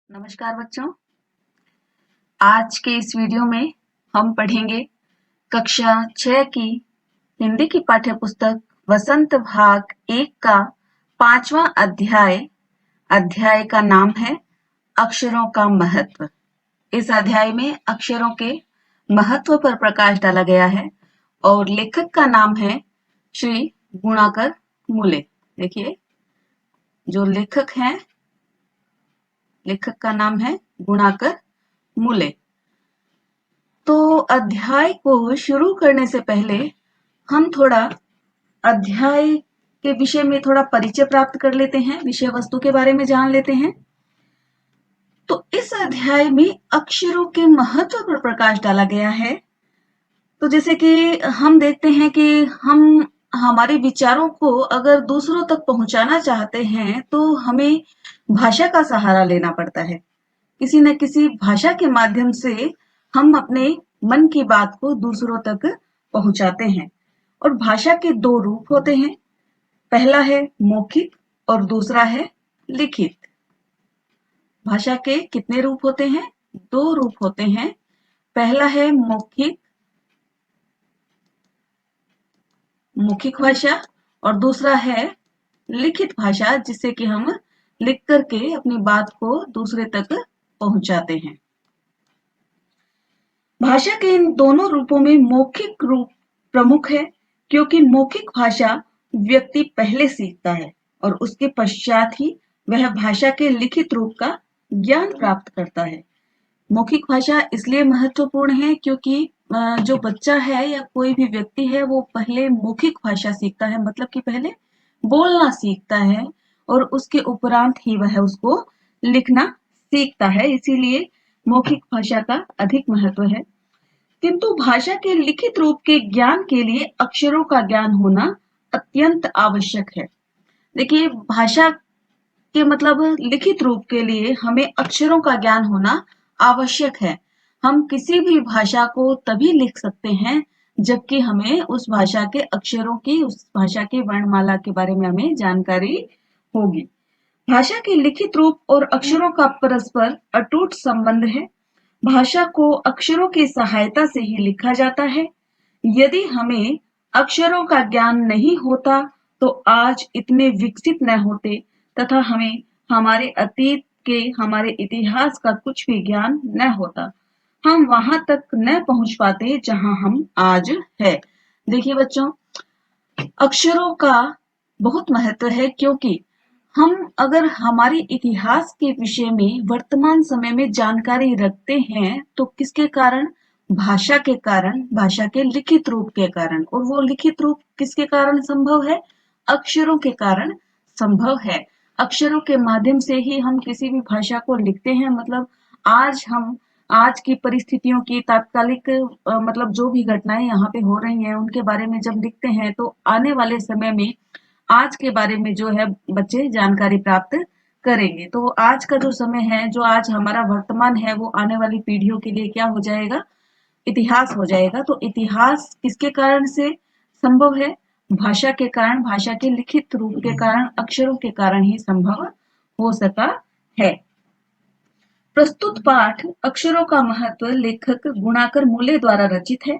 नमस्कार बच्चों। आज के इस वीडियो में हम पढ़ेंगे कक्षा 6 की हिंदी की पाठ्य पुस्तक वसंत भाग 1 का 5वां अध्याय। अध्याय का नाम है अक्षरों का महत्व। इस अध्याय में अक्षरों के महत्व पर प्रकाश डाला गया है और लेखक का नाम है श्री गुणाकर मूले। देखिए, जो लेखक हैं, लेखक का नाम है गुणाकर मूले। तो अध्याय को शुरू करने से पहले हम थोड़ा अध्याय के विषय में थोड़ा परिचय प्राप्त कर लेते हैं, विषय वस्तु के बारे में जान लेते हैं। तो इस अध्याय में अक्षरों के महत्व पर प्रकाश डाला गया है। तो जैसे कि हम देखते हैं कि हम हमारे विचारों को अगर दूसरों तक पहुंचाना चाहते हैं तो हमें भाषा का सहारा लेना पड़ता है। किसी न किसी भाषा के माध्यम से हम अपने मन की बात को दूसरों तक पहुंचाते हैं। और भाषा के दो रूप होते हैं, पहला है मौखिक और दूसरा है लिखित। भाषा के कितने रूप होते हैं? दो रूप होते हैं। पहला है मौखिक भाषा और दूसरा है लिखित भाषा, जिससे कि हम लिख करके अपनी बात को दूसरे तक पहुंचाते हैं। भाषा के इन दोनों रूपों में मौखिक रूप प्रमुख है, क्योंकि मौखिक भाषा व्यक्ति पहले सीखता है और उसके पश्चात ही वह भाषा के लिखित रूप का ज्ञान प्राप्त करता है। मौखिक भाषा इसलिए महत्वपूर्ण है क्योंकि जो बच्चा है या कोई भी व्यक्ति है वो पहले मौखिक भाषा सीखता है, मतलब कि पहले बोलना सीखता है और उसके उपरांत ही वह उसको लिखना सीखता है। इसीलिए मौखिक भाषा का अधिक महत्व है। किंतु भाषा के लिखित रूप के ज्ञान के लिए अक्षरों का ज्ञान होना अत्यंत आवश्यक है। देखिए, भाषा के मतलब लिखित रूप के लिए हमें अक्षरों का ज्ञान होना आवश्यक है। हम किसी भी भाषा को तभी लिख सकते हैं जबकि हमें उस भाषा के अक्षरों की, उस भाषा के वर्णमाला के बारे में हमें जानकारी होगी। भाषा के लिखित रूप और अक्षरों का परस्पर अटूट संबंध है। भाषा को अक्षरों की सहायता से ही लिखा जाता है। यदि हमें अक्षरों का ज्ञान नहीं होता तो आज इतने विकसित न होते तथा हमें हमारे अतीत के, हमारे इतिहास का कुछ भी ज्ञान न होता। हम वहां तक न पहुंच पाते जहां हम आज है। देखिए बच्चों, अक्षरों का बहुत महत्व है, क्योंकि हम अगर हमारे इतिहास के विषय में वर्तमान समय में जानकारी रखते हैं तो किसके कारण? भाषा के कारण, भाषा के लिखित रूप के कारण। और वो लिखित रूप किसके कारण संभव है? अक्षरों के कारण संभव है। अक्षरों के माध्यम से ही हम किसी भी भाषा को लिखते हैं। मतलब हम आज की परिस्थितियों की तात्कालिक मतलब जो भी घटनाएं यहाँ पे हो रही हैं उनके बारे में जब लिखते हैं तो आने वाले समय में आज के बारे में जो है बच्चे जानकारी प्राप्त करेंगे। तो आज का जो समय है, जो आज हमारा वर्तमान है, वो आने वाली पीढ़ियों के लिए क्या हो जाएगा? इतिहास हो जाएगा। तो इतिहास किसके कारण से संभव है? भाषा के कारण, भाषा के लिखित रूप के कारण, अक्षरों के कारण ही संभव हो सका है। प्रस्तुत पाठ अक्षरों का महत्व लेखक गुणाकर मूले द्वारा रचित है।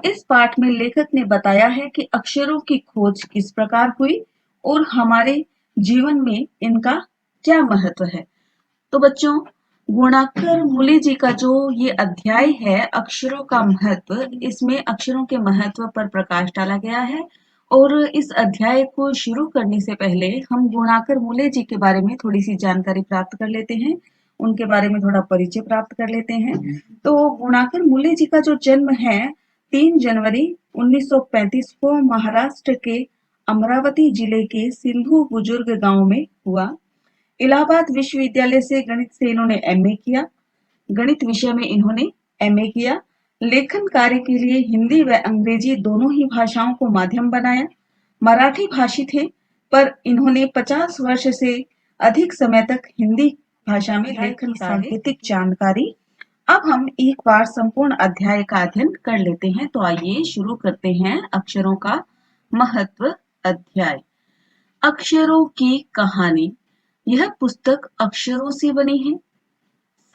इस पाठ में लेखक ने बताया है कि अक्षरों की खोज किस प्रकार हुई और हमारे जीवन में इनका क्या महत्व है। तो बच्चों, गुणाकर मूले जी का जो ये अध्याय है अक्षरों का महत्व, इसमें अक्षरों के महत्व पर प्रकाश डाला गया है। और इस अध्याय को शुरू करने से पहले हम गुणाकर मूले जी के बारे में थोड़ी सी जानकारी प्राप्त कर लेते हैं, उनके बारे में थोड़ा परिचय प्राप्त कर लेते हैं। तो गुणाकर मूले जी का जो जन्म है 3 जनवरी 1935 को महाराष्ट्र के अमरावती जिले के सिंधु बुजुर्ग गांव में हुआ। इलाहाबाद विश्वविद्यालय से गणित से इन्होंने एमए किया। गणित विषय में इन्होंने एमए किया। लेखन कार्य के लिए हिंदी व अंग्रेजी दोनों ही भाषाओं को माध्यम बनाया। मराठी भाषी थे, पर इन्होंने 50 वर्ष से अधिक समय तक हिंदी भाषा में लेखन सांकेतिक जानकारी। अब हम एक बार संपूर्ण अध्याय का अध्ययन कर लेते हैं। तो आइए शुरू करते हैं अक्षरों का महत्व अध्याय। अक्षरों की कहानी। यह पुस्तक अक्षरों से बनी है।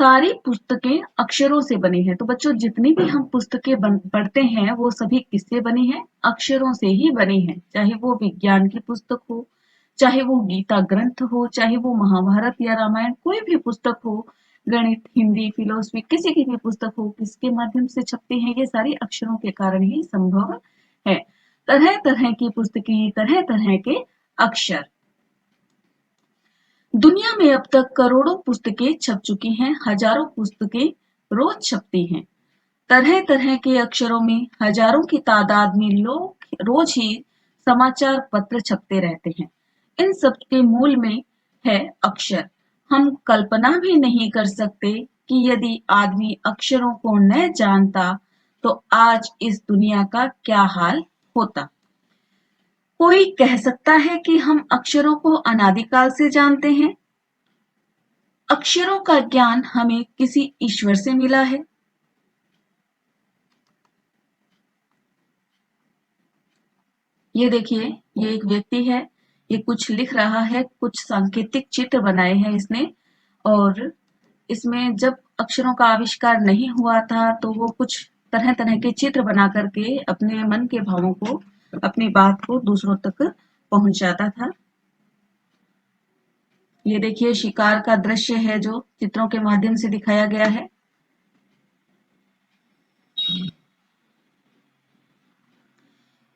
सारी पुस्तकें अक्षरों से बनी हैं। तो बच्चों जितनी भी हम पुस्तकें पढ़ते हैं वो सभी किससे बनी हैं? अक्षरों से ही बनी हैं। चाहे वो विज्ञान की पुस्तक हो, चाहे वो गीता ग्रंथ हो, चाहे वो महाभारत या रामायण कोई भी पुस्तक हो, गणित, हिंदी, फिलोसफी किसी की भी पुस्तक हो, किसके माध्यम से छपती है? ये सारी अक्षरों के कारण ही संभव है। तरह तरह की पुस्तकें, तरह तरह के अक्षर। दुनिया में अब तक करोड़ों पुस्तकें छप चुकी हैं, हजारों पुस्तकें रोज छपती हैं। तरह तरह के अक्षरों में हजारों की तादाद में लोग रोज ही समाचार पत्र छपते रहते हैं। इन सब के मूल में है अक्षर। हम कल्पना भी नहीं कर सकते कि यदि आदमी अक्षरों को न जानता तो आज इस दुनिया का क्या हाल होता। कोई कह सकता है कि हम अक्षरों को अनादिकाल से जानते हैं। अक्षरों का ज्ञान हमें किसी ईश्वर से मिला है। ये देखिए, ये एक व्यक्ति है, ये कुछ लिख रहा है, कुछ सांकेतिक चित्र बनाए हैं इसने। और इसमें जब अक्षरों का आविष्कार नहीं हुआ था तो वो कुछ तरह तरह के चित्र बना करके अपने मन के भावों को, अपनी बात को दूसरों तक पहुंचाता था। ये देखिए शिकार का दृश्य है जो चित्रों के माध्यम से दिखाया गया है।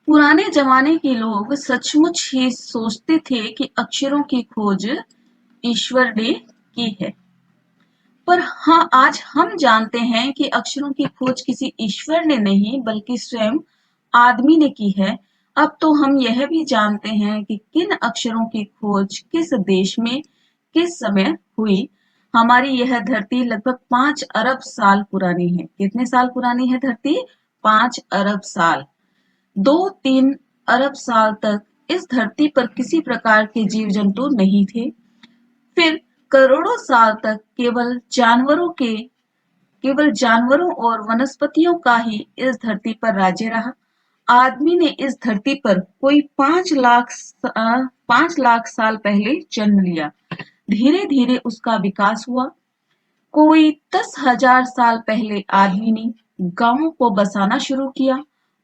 पुराने जमाने के लोग सचमुच ही सोचते थे कि अक्षरों की खोज ईश्वर ने की है। पर हाँ, आज हम जानते हैं कि अक्षरों की खोज किसी ईश्वर ने नहीं बल्कि स्वयं आदमी ने की है। अब तो हम यह भी जानते हैं कि किन अक्षरों की खोज किस देश में किस समय हुई। हमारी यह धरती लगभग 5 अरब साल पुरानी है। कितने साल पुरानी है धरती? 5 अरब साल। 2-3 अरब साल तक इस धरती पर किसी प्रकार के जीव जंतु नहीं थे। फिर करोड़ों साल तक केवल जानवरों और वनस्पतियों का ही इस धरती पर राज्य रहा। आदमी ने इस धरती पर कोई 5 लाख साल पहले जन्म लिया। धीरे धीरे उसका विकास हुआ। कोई 10,000 साल पहले आदमी ने गांवों को बसाना शुरू किया।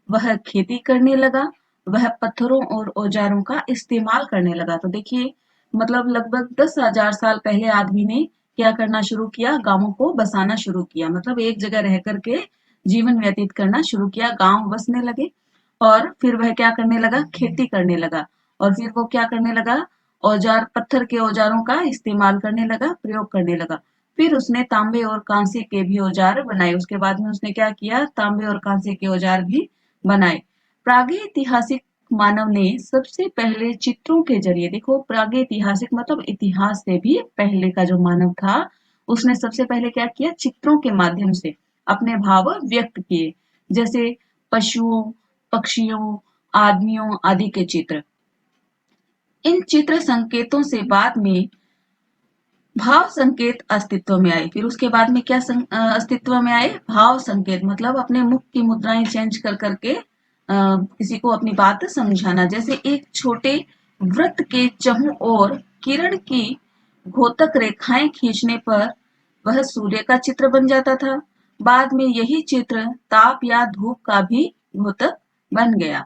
वह खेती करने लगा। वह पत्थरों और औजारों का इस्तेमाल करने लगा। तो देखिए, मतलब लगभग 10,000 साल पहले आदमी ने क्या करना शुरू किया? गांवों को बसाना शुरू किया। मतलब एक जगह रह करके जीवन व्यतीत करना शुरू किया। गांव बसने लगे और फिर वह क्या करने लगा? खेती करने लगा। और फिर वो क्या करने लगा? पत्थर के औजारों का इस्तेमाल करने लगा, प्रयोग करने लगा। फिर उसने तांबे और कांसे के भी औजार बनाए। उसके बाद में उसने क्या किया? तांबे और कांसे के औजार भी बनाए। प्रागैतिहासिक मानव ने सबसे पहले चित्रों के जरिए, देखो प्रागैतिहासिक मतलब इतिहास से भी पहले का जो मानव था उसने सबसे पहले क्या किया? चित्रों के माध्यम से अपने भाव व्यक्त किए। जैसे पशुओं, पक्षियों, आदमियों आदि के चित्र। इन चित्र संकेतों से बाद में भाव संकेत अस्तित्व में आए। फिर उसके बाद में क्या अस्तित्व में आए? भाव संकेत। मतलब अपने मुख की मुद्राएं चेंज कर करके किसी को अपनी बात समझाना। जैसे एक छोटे वृत्त के चहुं ओर किरण की घोतक रेखाएं खींचने पर वह सूर्य का चित्र बन जाता था। बाद में यही चित्र ताप या धूप का भी घोतक बन गया।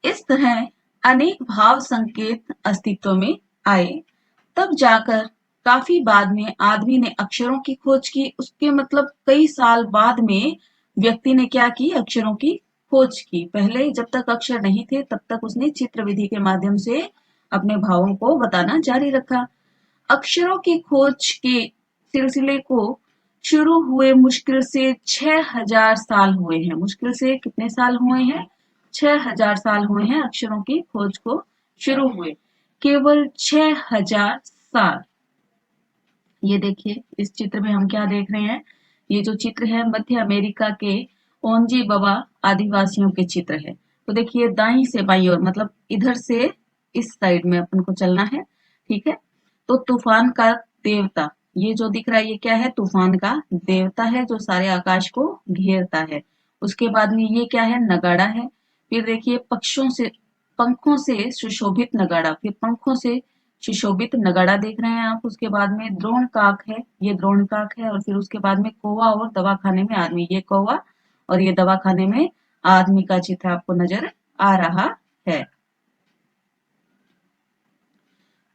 इस तरह अनेक भाव संकेत अस्तित्व में आए। तब जाकर काफी बाद में आदमी ने अक्षरों की खोज की। उसके मतलब कई साल बाद में व्यक्ति ने क्या की? अक्षरों की खोज की। पहले जब तक अक्षर नहीं थे तब तक उसने चित्र विधि के माध्यम से अपने भावों को बताना जारी रखा। अक्षरों की खोज के सिलसिले को शुरू हुए मुश्किल से 6,000 साल हुए हैं। मुश्किल से कितने साल हुए हैं? 6,000 साल हुए हैं अक्षरों की खोज को शुरू हुए। केवल 6,000 साल। ये देखिए, इस चित्र में हम क्या देख रहे हैं? ये जो चित्र है मध्य अमेरिका के ओंजी बवा आदिवासियों के चित्र है। तो देखिए दाई से बाई ओर, मतलब इधर से इस साइड में अपन को चलना है। ठीक है, तो तूफान का देवता, ये जो दिख रहा है ये क्या है? तूफान का देवता है जो सारे आकाश को घेरता है। उसके बाद में ये क्या है? नगाड़ा है। फिर देखिए पंखों से सुशोभित नगाड़ा। फिर पंखों से सुशोभित नगाड़ा देख रहे हैं आप। उसके बाद में द्रोणकाक है, ये द्रोणकाक है। और फिर उसके बाद में कौवा और दवाखाने में आदमी, ये कौवा और ये दवाखाने में आदमी का चित्र आपको नजर आ रहा है।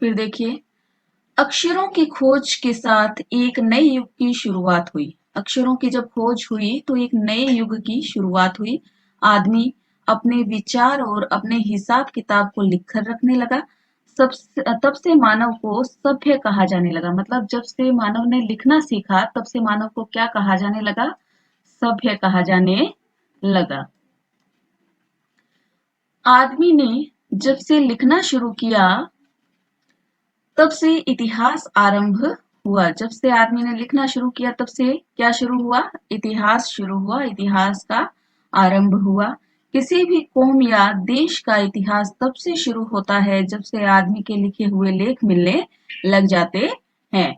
फिर देखिए, अक्षरों की खोज के साथ एक नए युग की शुरुआत हुई। अक्षरों की जब खोज हुई तो एक नए युग की शुरुआत हुई। आदमी अपने विचार और अपने हिसाब किताब को लिख कर रखने लगा। तब से मानव को सभ्य कहा जाने लगा। मतलब जब से मानव ने लिखना सीखा तब से मानव को क्या कहा जाने लगा? सभ्य कहा जाने लगा। आदमी ने जब से लिखना शुरू किया तब से इतिहास आरंभ हुआ। जब से आदमी ने लिखना शुरू किया तब से क्या शुरू हुआ? इतिहास शुरू हुआ, इतिहास का आरंभ हुआ। किसी भी कौम या देश का इतिहास तब से शुरू होता है जब से आदमी के लिखे हुए लेख मिलने लग जाते हैं।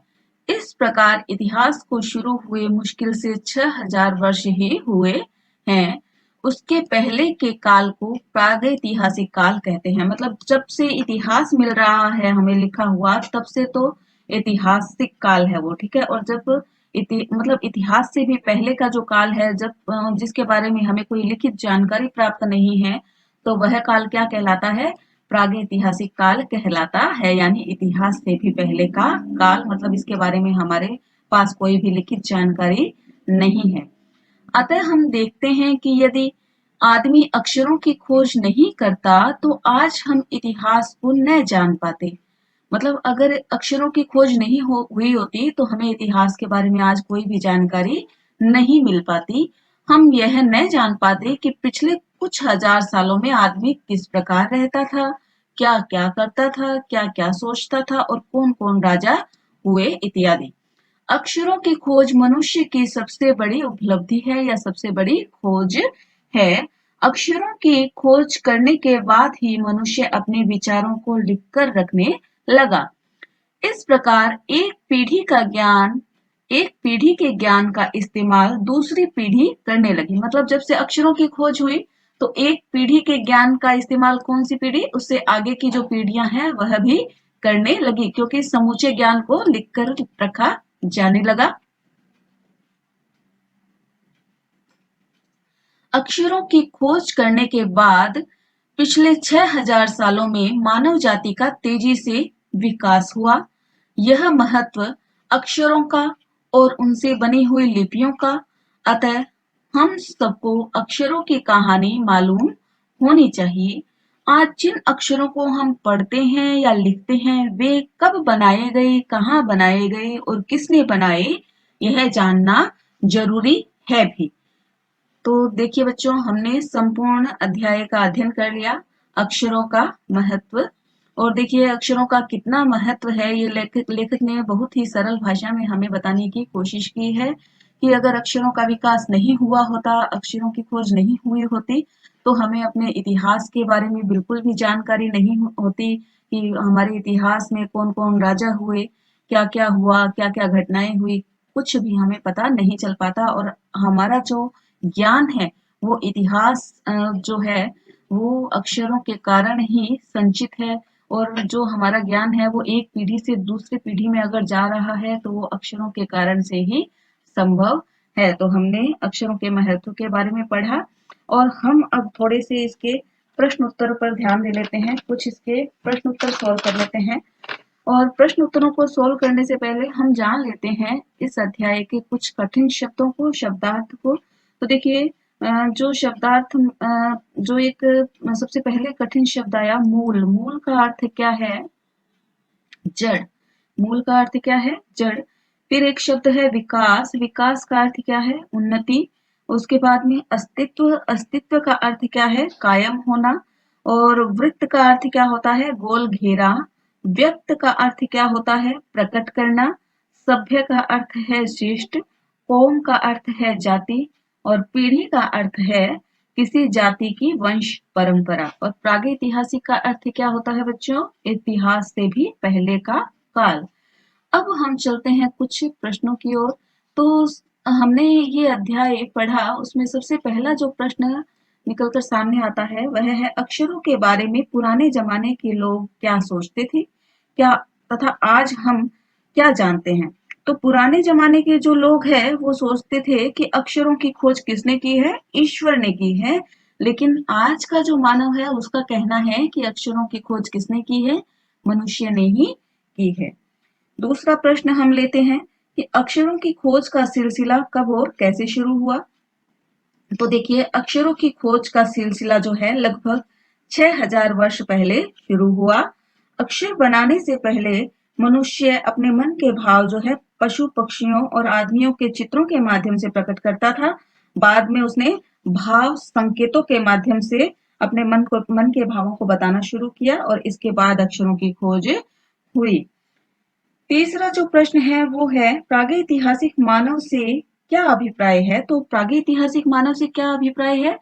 इस प्रकार इतिहास को शुरू हुए मुश्किल से 6000 वर्ष ही हुए हैं। उसके पहले के काल को प्रागैतिहासिक काल कहते हैं। मतलब जब से इतिहास मिल रहा है हमें लिखा हुआ तब से तो ऐतिहासिक काल है वो, ठीक है। और जब मतलब इतिहास से भी पहले का जो काल है, जब जिसके बारे में हमें कोई लिखित जानकारी प्राप्त नहीं है, तो वह काल क्या कहलाता है? प्रागैतिहासिक काल कहलाता है। यानी इतिहास से भी पहले का काल, मतलब इसके बारे में हमारे पास कोई भी लिखित जानकारी नहीं है। अतः हम देखते हैं कि यदि आदमी अक्षरों की खोज नहीं करता तो आज हम इतिहास को न जान पाते। मतलब अगर अक्षरों की खोज नहीं हुई होती तो हमें इतिहास के बारे में आज कोई भी जानकारी नहीं मिल पाती। हम यह न जान पाते कि पिछले कुछ हजार सालों में आदमी किस प्रकार रहता था, क्या क्या करता था, क्या क्या सोचता था और कौन कौन राजा हुए इत्यादि। अक्षरों की खोज मनुष्य की सबसे बड़ी उपलब्धि है या सबसे बड़ी खोज है। अक्षरों की खोज करने के बाद ही मनुष्य अपने विचारों को लिखकर रखने लगा। इस प्रकार एक पीढ़ी के ज्ञान का इस्तेमाल दूसरी पीढ़ी करने लगी। मतलब जब से अक्षरों की खोज हुई तो एक पीढ़ी के ज्ञान का इस्तेमाल कौन सी पीढ़ी? उससे आगे की जो पीढ़ियां हैं वह भी करने लगी, क्योंकि समूचे ज्ञान को लिखकर रखा जाने लगा। अक्षरों की खोज करने के बाद पिछले 6000 सालों में मानव जाति का तेजी से विकास हुआ। यह महत्व अक्षरों का और उनसे बनी हुई लिपियों का। अतः हम सबको अक्षरों की कहानी मालूम होनी चाहिए। आज जिन अक्षरों को हम पढ़ते हैं या लिखते हैं वे कब बनाए गए, कहाँ बनाए गए और किसने बनाए, यह जानना जरूरी है भी। तो देखिए बच्चों, हमने संपूर्ण अध्याय का अध्ययन कर लिया, अक्षरों का महत्व। और देखिए अक्षरों का कितना महत्व है, ये लेखक ने बहुत ही सरल भाषा में हमें बताने की कोशिश की है कि अगर अक्षरों का विकास नहीं हुआ होता, अक्षरों की खोज नहीं हुई होती, तो हमें अपने इतिहास के बारे में बिल्कुल भी जानकारी नहीं होती कि हमारे इतिहास में कौन कौन राजा हुए, क्या क्या हुआ, क्या क्या घटनाएं हुई, कुछ भी हमें पता नहीं चल पाता। और हमारा जो ज्ञान है वो इतिहास जो है वो अक्षरों के कारण ही संचित है। और जो हमारा ज्ञान है वो एक पीढ़ी से दूसरी पीढ़ी में अगर जा रहा है तो वो अक्षरों के कारण से ही संभव है। तो हमने अक्षरों के महत्व के बारे में पढ़ा और हम अब थोड़े से इसके प्रश्न उत्तर पर ध्यान दे लेते हैं। कुछ इसके प्रश्न उत्तर सॉल्व कर लेते हैं। और प्रश्न उत्तरों को सोल्व करने से पहले हम जान लेते हैं इस अध्याय के कुछ कठिन शब्दों को, शब्दार्थ को। तो देखिए जो शब्दार्थ जो एक सबसे पहले कठिन शब्द आया, मूल। मूल का अर्थ क्या है? जड़। मूल का अर्थ क्या है? जड़। फिर एक शब्द है विकास। विकास का अर्थ क्या है? उन्नति। उसके बाद में अस्तित्व। अस्तित्व का अर्थ क्या है? कायम होना। और वृत्त का अर्थ क्या होता है? गोल घेरा। व्यक्त का अर्थ क्या होता है? प्रकट करना। सभ्य का अर्थ है श्रेष्ठ। कौम का अर्थ है जाति। और पीढ़ी का अर्थ है किसी जाति की वंश परंपरा। और प्रागैतिहासिक का अर्थ क्या होता है बच्चों? इतिहास से भी पहले का काल। अब हम चलते हैं कुछ प्रश्नों की ओर। तो हमने ये अध्याय पढ़ा, उसमें सबसे पहला जो प्रश्न निकलकर सामने आता है वह है अक्षरों के बारे में पुराने जमाने के लोग क्या सोचते थे। क्या तथा आज हम क्या जानते हैं। तो पुराने जमाने के जो लोग हैं वो सोचते थे कि अक्षरों की खोज किसने की है, ईश्वर ने की है। लेकिन आज का जो मानव है उसका कहना है कि अक्षरों की खोज किसने की है, मनुष्य ने ही की है। दूसरा प्रश्न हम लेते हैं कि अक्षरों की खोज का सिलसिला कब और कैसे शुरू हुआ। तो देखिए, अक्षरों की खोज का सिलसिला जो है लगभग 6000 वर्ष पहले शुरू हुआ। अक्षर बनाने से पहले मनुष्य अपने मन के भाव जो है पशु पक्षियों और आदमियों के चित्रों के माध्यम से प्रकट करता था। बाद में उसने भाव संकेतों के माध्यम से अपने मन के भावों को बताना शुरू किया और इसके बाद अक्षरों की खोज हुई। तीसरा जो प्रश्न है वो है प्रागैतिहासिक मानव से क्या अभिप्राय है। तो प्रागैतिहासिक मानव से क्या अभिप्राय है।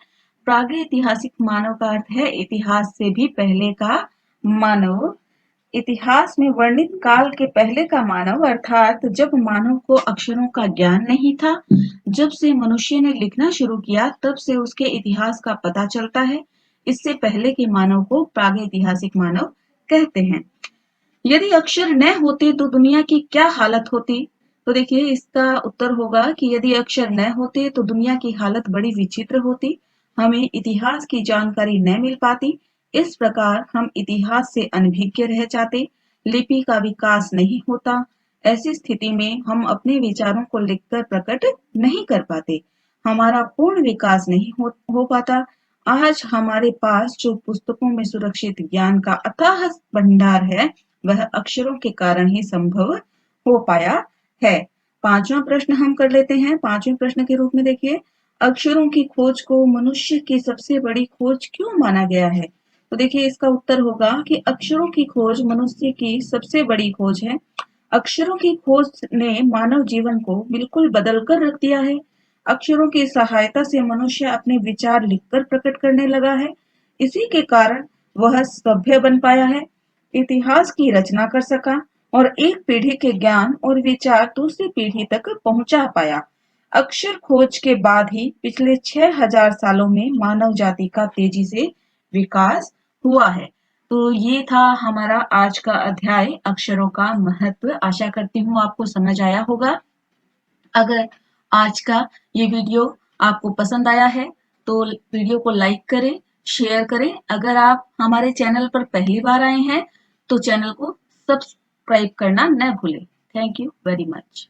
प्रागैतिहासिक मानव का अर्थ है इतिहास से भी पहले का मानव। इतिहास में वर्णित काल के पहले का मानव अर्थात जब मानव को अक्षरों का ज्ञान नहीं था, जब से मनुष्य ने लिखना शुरू किया तब से उसके इतिहास का पता चलता है। इससे पहले के मानव को प्रागैतिहासिक मानव कहते हैं। यदि अक्षर न होते तो दुनिया की क्या हालत होती। तो देखिए, इसका उत्तर होगा कि यदि अक्षर न होते तो दुनिया की हालत बड़ी विचित्र होती। हमें इतिहास की जानकारी न मिल पाती। इस प्रकार हम इतिहास से अनभिज्ञ रह जाते। लिपि का विकास नहीं होता। ऐसी स्थिति में हम अपने विचारों को लिखकर प्रकट नहीं कर पाते। हमारा पूर्ण विकास नहीं हो पाता। आज हमारे पास जो पुस्तकों में सुरक्षित ज्ञान का अथाह भंडार है वह अक्षरों के कारण ही संभव हो पाया है। पांचवा प्रश्न हम कर लेते हैं। पांचवें प्रश्न के रूप में देखिए, अक्षरों की खोज को मनुष्य की सबसे बड़ी खोज क्यों माना गया है। तो देखिए, इसका उत्तर होगा कि अक्षरों की खोज मनुष्य की सबसे बड़ी खोज है। अक्षरों की खोज ने मानव जीवन को बिल्कुल बदल कर रख दिया है। अक्षरों की सहायता से मनुष्य अपने विचार लिखकर प्रकट करने लगा है। इसी के कारण वह सभ्य बन पाया है, इतिहास की रचना कर सका और एक पीढ़ी के ज्ञान और विचार दूसरी पीढ़ी तक पहुंचा पाया। अक्षर खोज के बाद ही पिछले 6000 सालों में मानव जाति का तेजी से विकास हुआ है। तो ये था हमारा आज का अध्याय, अक्षरों का महत्व। आशा करती हूँ आपको समझ आया होगा। अगर आज का ये वीडियो आपको पसंद आया है तो वीडियो को लाइक करें, शेयर करें। अगर आप हमारे चैनल पर पहली बार आए हैं तो चैनल को सब्सक्राइब करना न भूलें। Thank you very much.